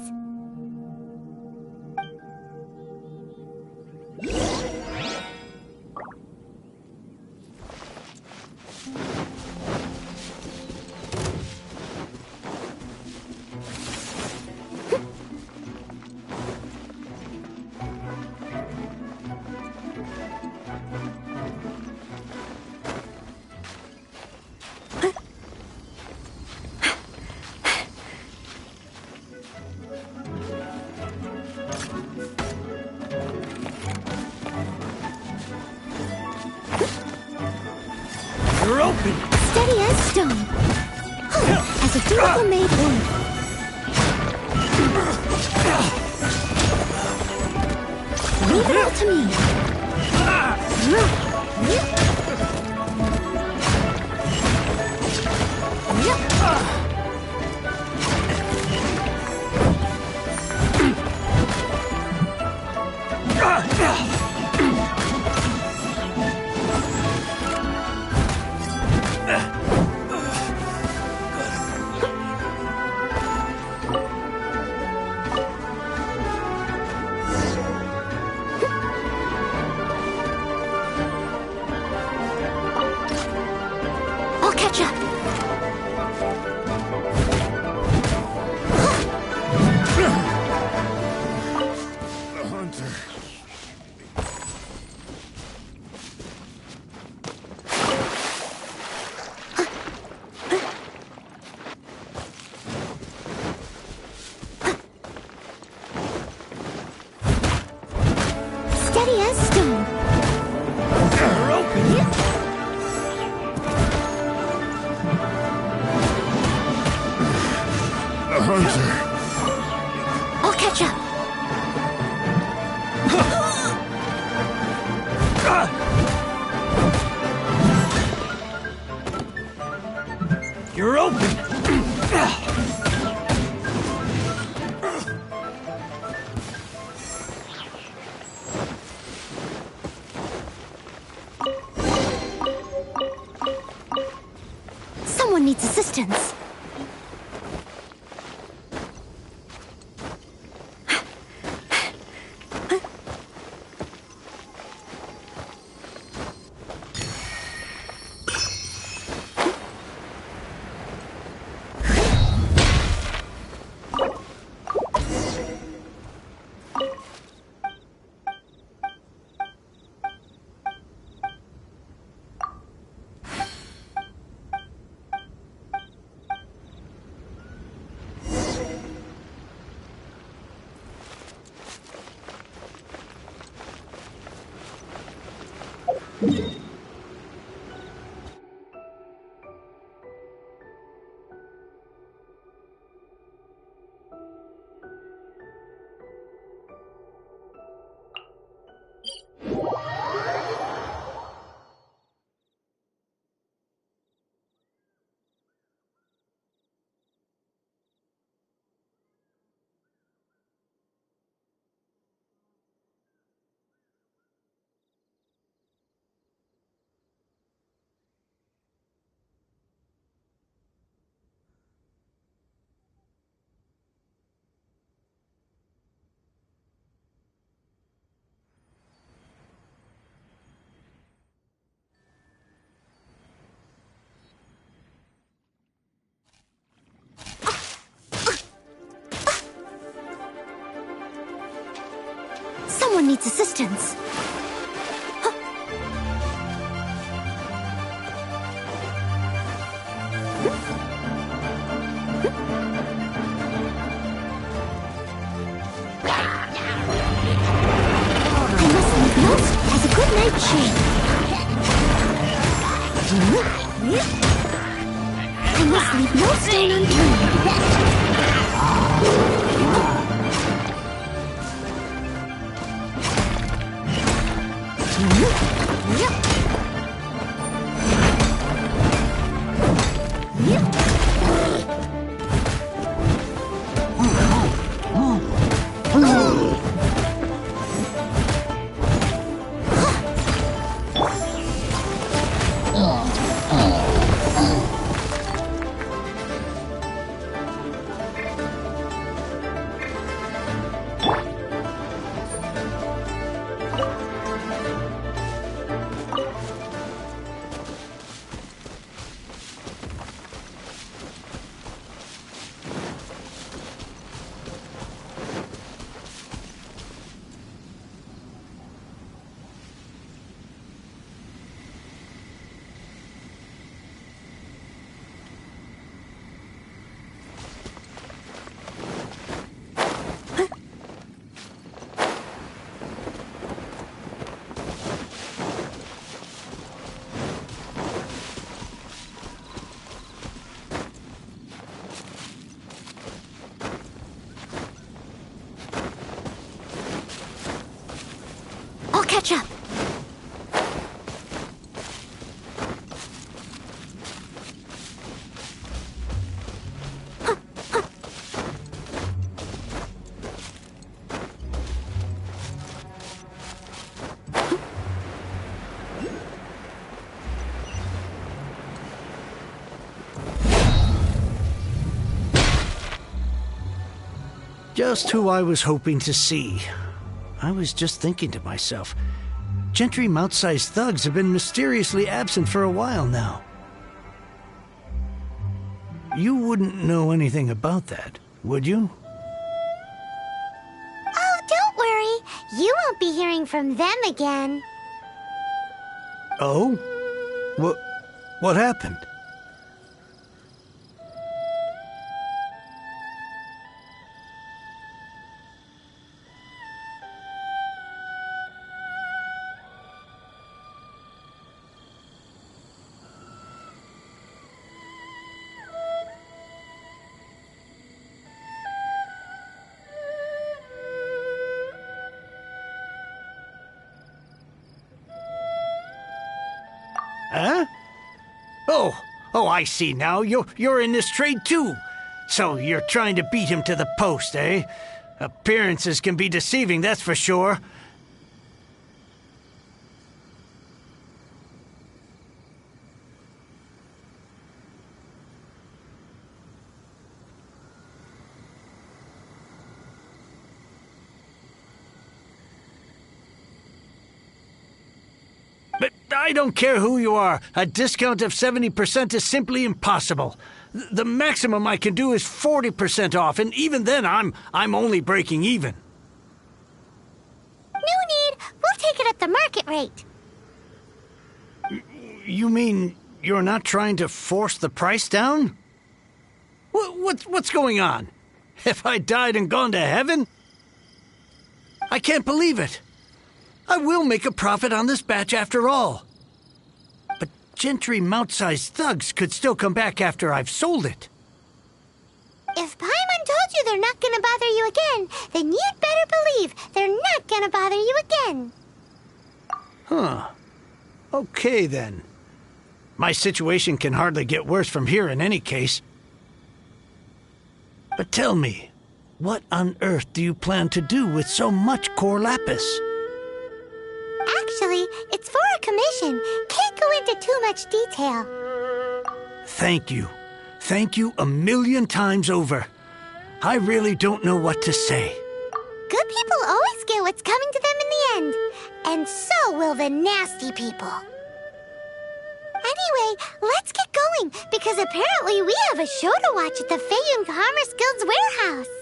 open! Steady as stone. As a beautiful maid would. Leave it all to me. I'll catch up. The hunter. Steady as stone. They're open! The hunter. I'll catch up. You're open! Someone needs assistance. Someone needs assistance. I must leave no as a good night shade. I must leave no stone unturned. catch up. Just who I was hoping to see. I was just thinking to myself, Gentry mouth-sized thugs have been mysteriously absent for a while now. You wouldn't know anything about that, would you? Oh, don't worry. You won't be hearing from them again. Oh? What happened? Huh? Oh, I see now. You're in this trade too. So you're trying to beat him to the post, eh? Appearances can be deceiving, that's for sure. But I don't care who you are. A discount of 70% is simply impossible. The maximum I can do is 40% off, and even then I'm only breaking even. No need. We'll take it at the market rate. You mean you're not trying to force the price down? What's going on? Have I died and gone to heaven? I can't believe it. I will make a profit on this batch after all. But Gentry mouth-sized thugs could still come back after I've sold it. If Paimon told you they're not gonna bother you again, then you'd better believe they're not gonna bother you again. Huh. Okay, then. My situation can hardly get worse from here in any case. But tell me, what on earth do you plan to do with so much core lapis? Actually, it's for a commission. Can't go into too much detail. Thank you. Thank you 1,000,000 times over. I really don't know what to say. Good people always get what's coming to them in the end. And so will the nasty people. Anyway, let's get going, because apparently we have a show to watch at the Feiyun Commerce Guild's warehouse.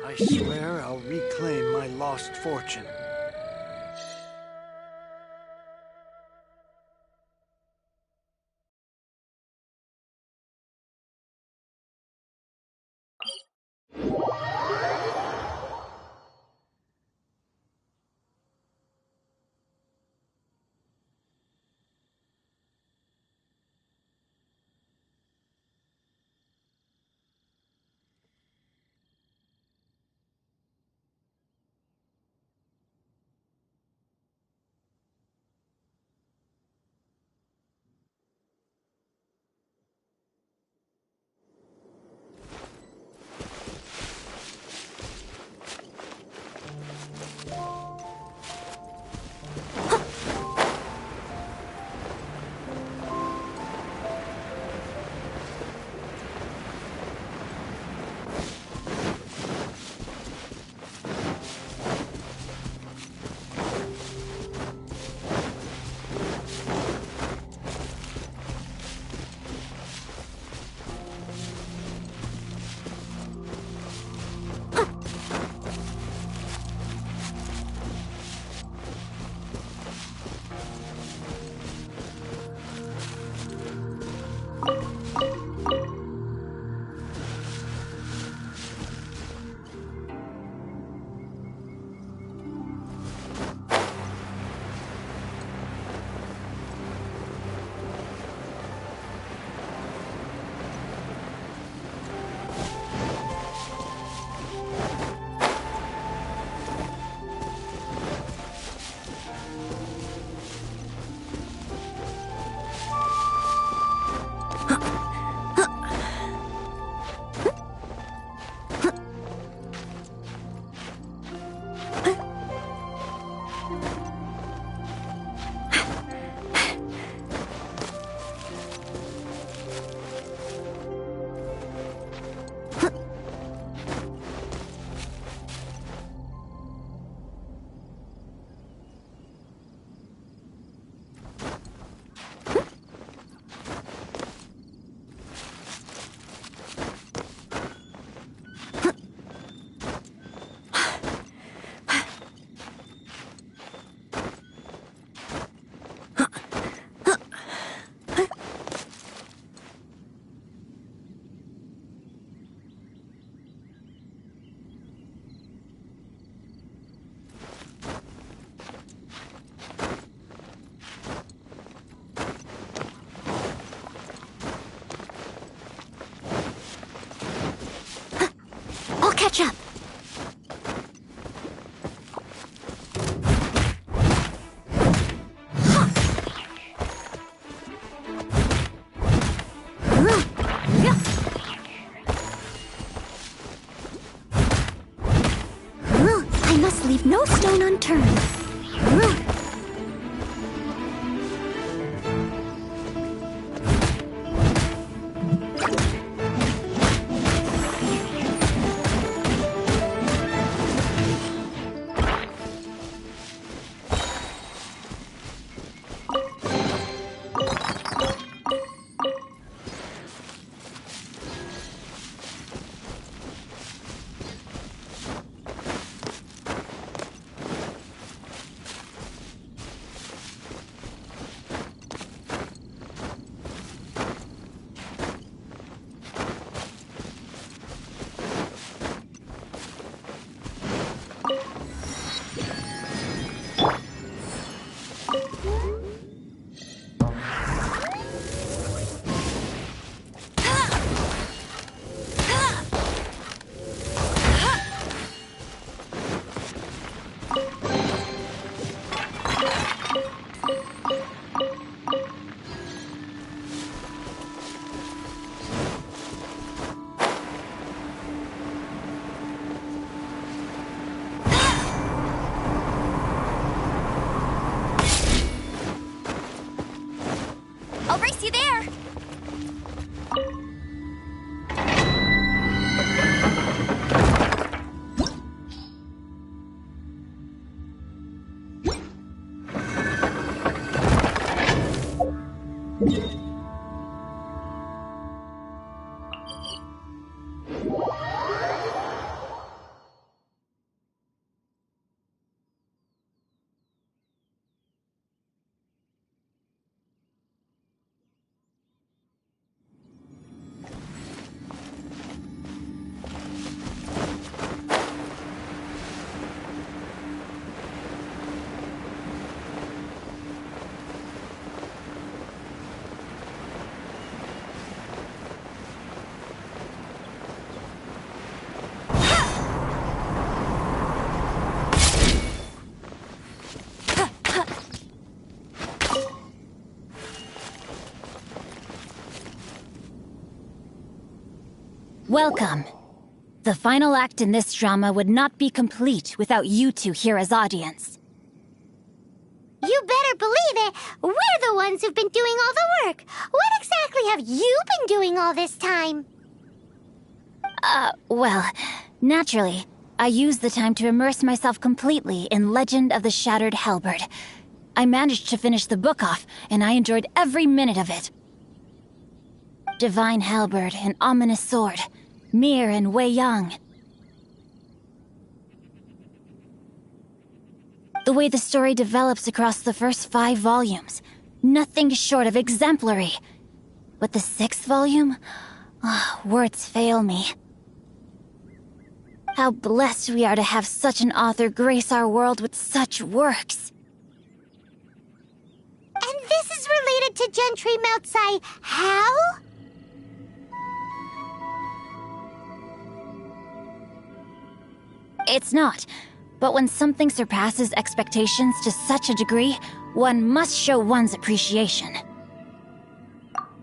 I swear I'll reclaim my lost fortune. turn. I'll race you there! Welcome. The final act in this drama would not be complete without you two here as audience. You better believe it! We're the ones who've been doing all the work! What exactly have you been doing all this time? Well, naturally, I used the time to immerse myself completely in Legend of the Shattered Halberd. I managed to finish the book off, and I enjoyed every minute of it. Divine Halberd, an ominous sword. Mir and Wei Yang. The way the story develops across the first 5 volumes, nothing short of exemplary. But the 6th volume? Words fail me. How blessed we are to have such an author grace our world with such works. And this is related to Gentry Moutsai. How? It's not. But when something surpasses expectations to such a degree, one must show one's appreciation.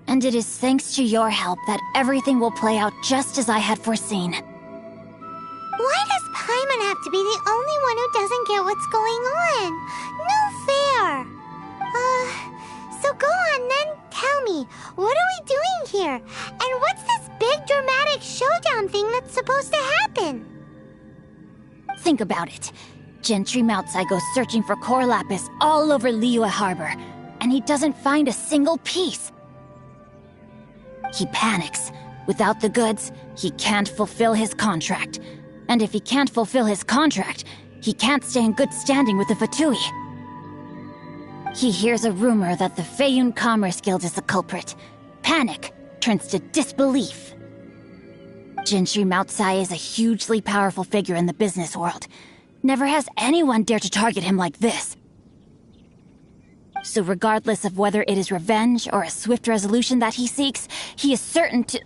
And it is thanks to your help that everything will play out just as I had foreseen. Why does Paimon have to be the only one who doesn't get what's going on? No fair! So go on then, tell me, what are we doing here? And what's this big dramatic showdown thing that's supposed to happen? Think about it. Gentry Moutsai goes searching for core lapis all over Liyue Harbor, and he doesn't find a single piece. He panics. Without the goods, he can't fulfill his contract. And if he can't fulfill his contract, he can't stay in good standing with the Fatui. He hears a rumor that the Feiyun Commerce Guild is the culprit. Panic turns to disbelief. Gentry Moutsai is a hugely powerful figure in the business world. Never has anyone dared to target him like this. So regardless of whether it is revenge or a swift resolution that he seeks, he is certain to...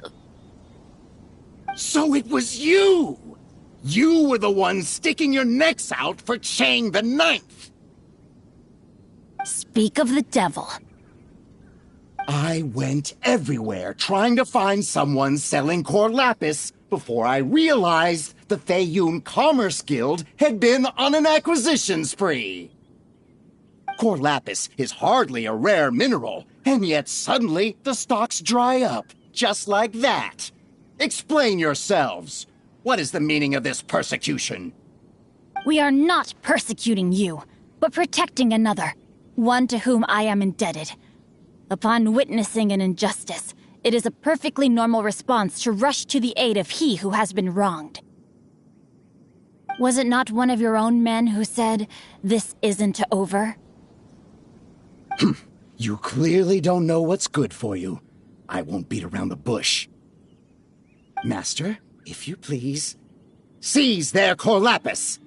So it was you! You were the one sticking your necks out for Chang the Ninth! Speak of the devil. I went everywhere trying to find someone selling core lapis, before I realized the Feiyun Commerce Guild had been on an acquisition spree. Core lapis is hardly a rare mineral, and yet suddenly the stocks dry up, just like that. Explain yourselves. What is the meaning of this persecution? We are not persecuting you, but protecting another, one to whom I am indebted. Upon witnessing an injustice, it is a perfectly normal response to rush to the aid of he who has been wronged. Was it not one of your own men who said, "This isn't over"? You clearly don't know what's good for you. I won't beat around the bush. Master, if you please, seize their core lapis!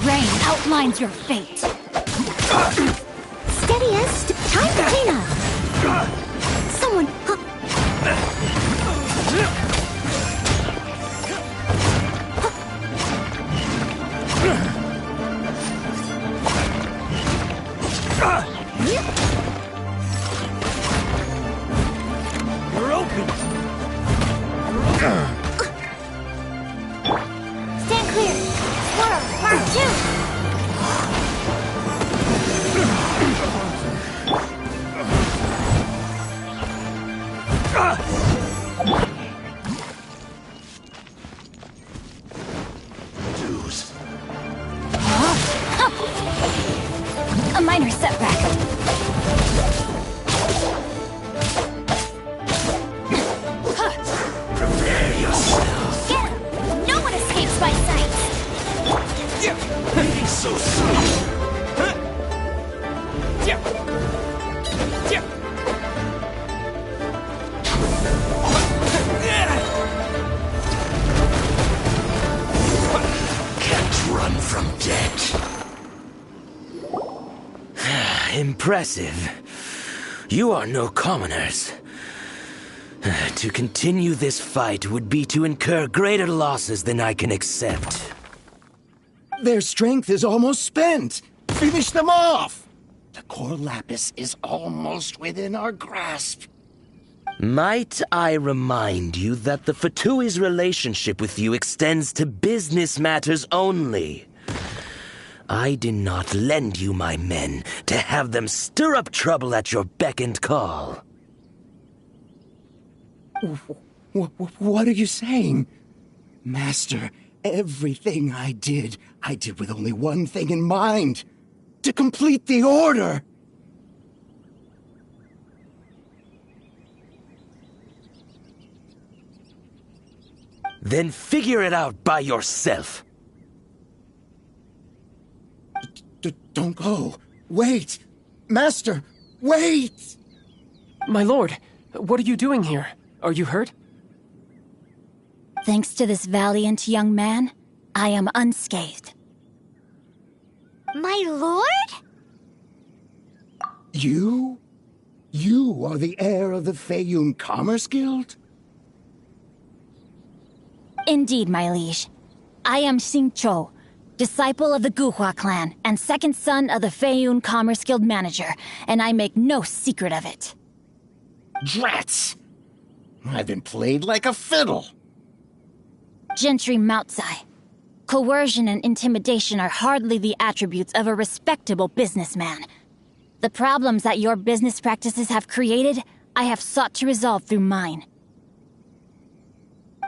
Rain outlines your fate. Steadiest. Time to clean up. Someone... You're open. Stand clear. Swirl. Part 2. Deuce. A minor setback. Prepare yourself. Get him! No one escapes my sight! Leaving so soon. Can't run from death. Impressive. You are no commoners. To continue this fight would be to incur greater losses than I can accept. Their strength is almost spent. Finish them off. The core lapis is almost within our grasp. Might I remind you that the Fatui's relationship with you extends to business matters only? I did not lend you my men to have them stir up trouble at your beck and call. What are you saying? Master, everything I did with only one thing in mind. To complete the order. Then figure it out by yourself. Don't go. Wait. Master, wait! My lord, what are you doing here? Are you hurt? Thanks to this valiant young man, I am unscathed. My lord? You? You are the heir of the Feiyun Commerce Guild? Indeed, my liege. I am Xing Chou, disciple of the Guhua clan and second son of the Feiyun Commerce Guild manager, and I make no secret of it. Drats! I've been played like a fiddle. Gentry Moutsai. Coercion and intimidation are hardly the attributes of a respectable businessman. The problems that your business practices have created, I have sought to resolve through mine.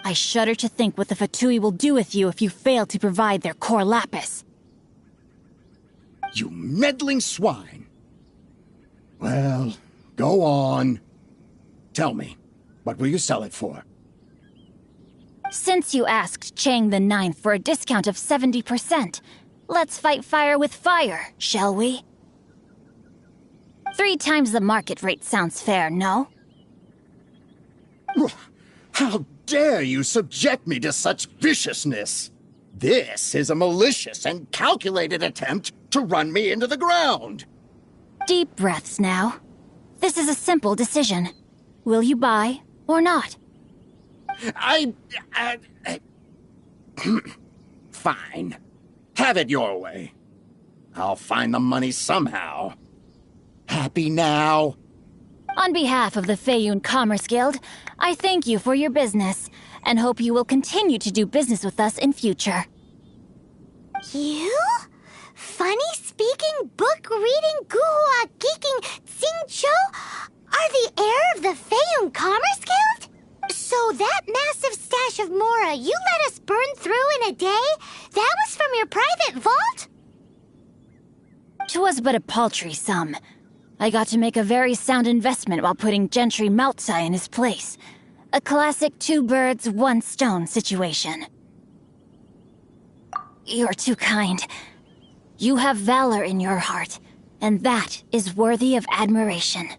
I shudder to think what the Fatui will do with you if you fail to provide their core lapis. You meddling swine. Well, go on. Tell me, what will you sell it for? Since you asked Chang the Ninth for a discount of 70%, let's fight fire with fire, shall we? 3 times the market rate sounds fair, no? How dare you subject me to such viciousness? This is a malicious and calculated attempt to run me into the ground. Deep breaths now. This is a simple decision. Will you buy or not? Fine. Have it your way. I'll find the money somehow. happy now? On behalf of the Feiyun Commerce Guild, I thank you for your business, and hope you will continue to do business with us in future. You? Funny-speaking, book-reading, guhua geeking Xingqiu are the heir of the Feiyun Commerce Guild? So that massive stash of Mora you let us burn through in a day, that was from your private vault? 'Twas but a paltry sum. I got to make a very sound investment while putting Gentry Moutsai in his place. A classic two birds, one stone situation. You're too kind. You have valor in your heart, and that is worthy of admiration.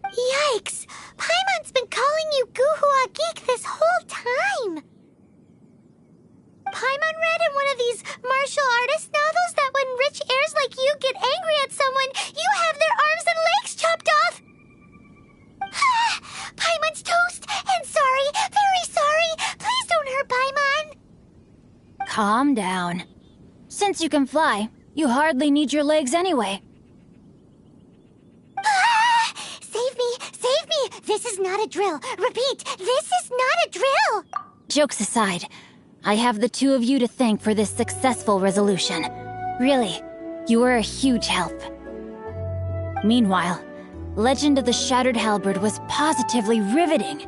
Yikes! Paimon's been calling you Guhua Geek this whole time! Paimon read in one of these martial artist novels that when rich heirs like you get angry at someone, you have their arms and legs chopped off! Paimon's toast! And sorry, very sorry! Please don't hurt Paimon! Calm down. Since you can fly, you hardly need your legs anyway. Save me! Save me! This is not a drill! Repeat, this is not a drill! Jokes aside, I have the two of you to thank for this successful resolution. Really, you were a huge help. Meanwhile, Legend of the Shattered Halberd was positively riveting.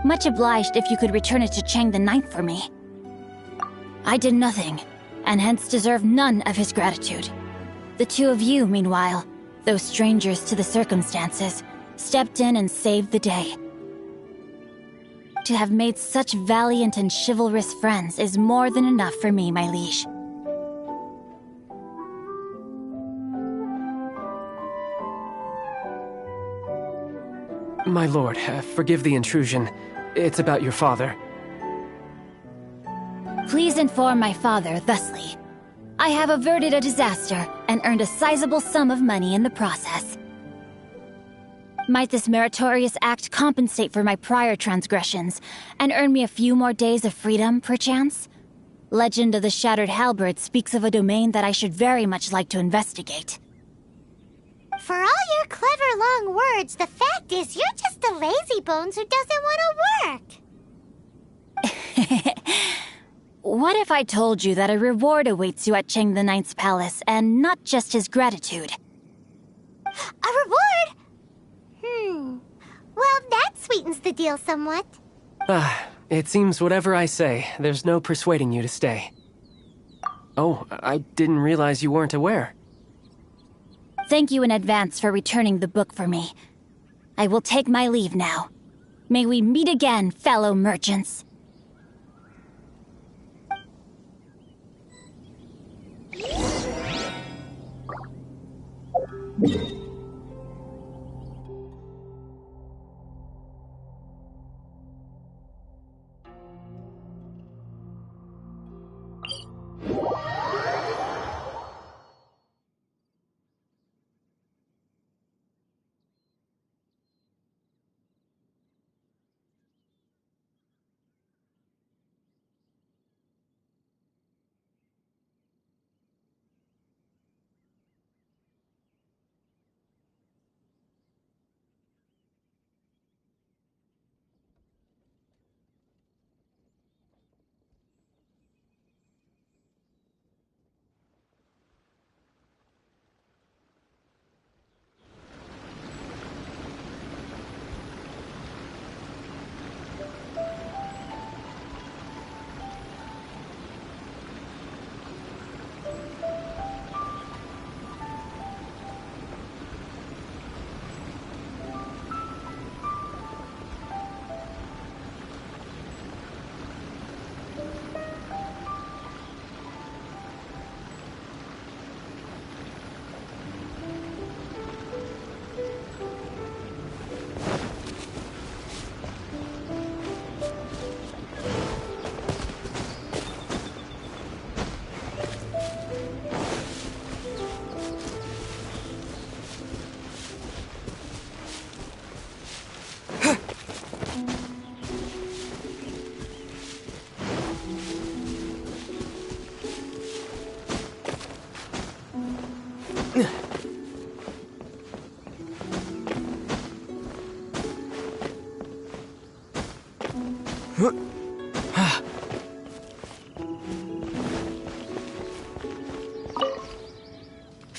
Much obliged if you could return it to Chang the Ninth for me. I did nothing, and hence deserve none of his gratitude. The two of you, meanwhile, though strangers to the circumstances, stepped in and saved the day. To have made such valiant and chivalrous friends is more than enough for me, my liege. My lord, forgive the intrusion. It's about your father. Please inform my father thusly. I have averted a disaster and earned a sizable sum of money in the process. Might this meritorious act compensate for my prior transgressions and earn me a few more days of freedom, perchance? Legend of the Shattered Halberd speaks of a domain that I should very much like to investigate. For all your clever long words, the fact is you're just a lazybones who doesn't want to work. What if I told you that a reward awaits you at Chang the Ninth's palace, and not just his gratitude? A reward? Well, that sweetens the deal somewhat. It seems whatever I say, there's no persuading you to stay. Oh, I didn't realize you weren't aware. Thank you in advance for returning the book for me. I will take my leave now. May we meet again, fellow merchants.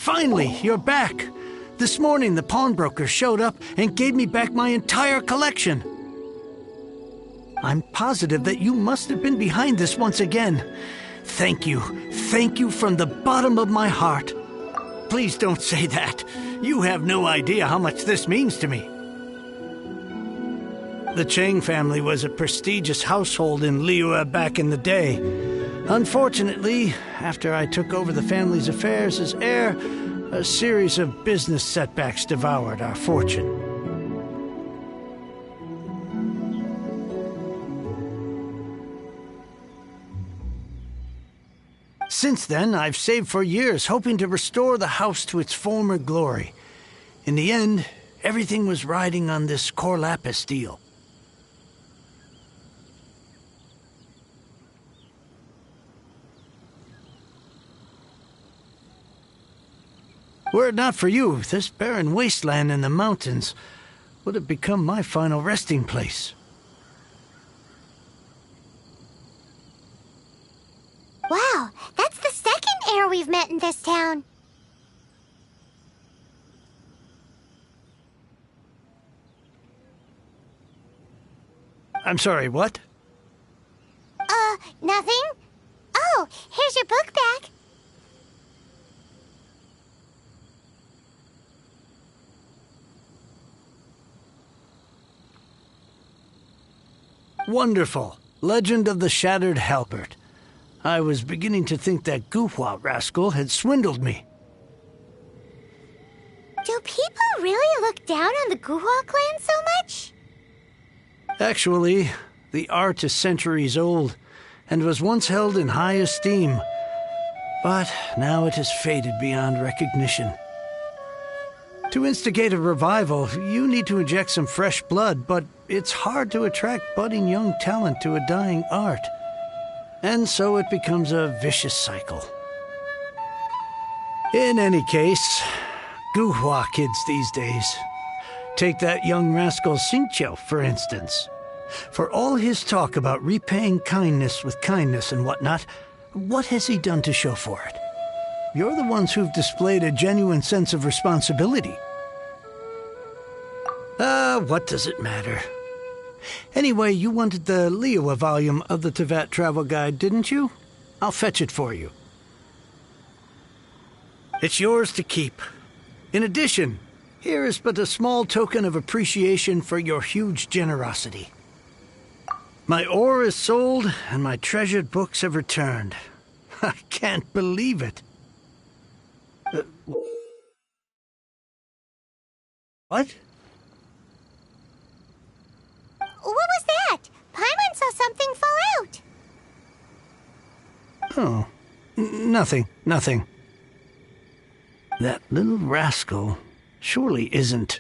Finally, you're back. This morning, the pawnbroker showed up and gave me back my entire collection. I'm positive that you must have been behind this once again. Thank you. Thank you from the bottom of my heart. Please don't say that. You have no idea how much this means to me. The Chang family was a prestigious household in Liyue back in the day. Unfortunately, after I took over the family's affairs as heir, a series of business setbacks devoured our fortune. Since then, I've saved for years, hoping to restore the house to its former glory. In the end, everything was riding on this core lapis deal. Were it not for you, this barren wasteland in the mountains would have become my final resting place. Wow, that's the second heir we've met in this town. I'm sorry, what? Nothing? Oh, here's your book back. Wonderful. Legend of the Shattered Halberd. I was beginning to think that Guhua rascal had swindled me. Do people really look down on the Guhua clan so much? Actually, the art is centuries old, and was once held in high esteem. But now it has faded beyond recognition. To instigate a revival, you need to inject some fresh blood, but it's hard to attract budding young talent to a dying art. And so it becomes a vicious cycle. In any case, Guhua kids these days. Take that young rascal Xingqiu, for instance. For all his talk about repaying kindness with kindness and whatnot, what has he done to show for it? You're the ones who've displayed a genuine sense of responsibility. What does it matter? Anyway, you wanted the Liyue volume of the Teyvat travel guide, didn't you? I'll fetch it for you. It's yours to keep. In addition, here is but a small token of appreciation for your huge generosity. My ore is sold, and my treasured books have returned. I can't believe it. What? What was that? Paimon saw something fall out. Oh, nothing. That little rascal surely isn't.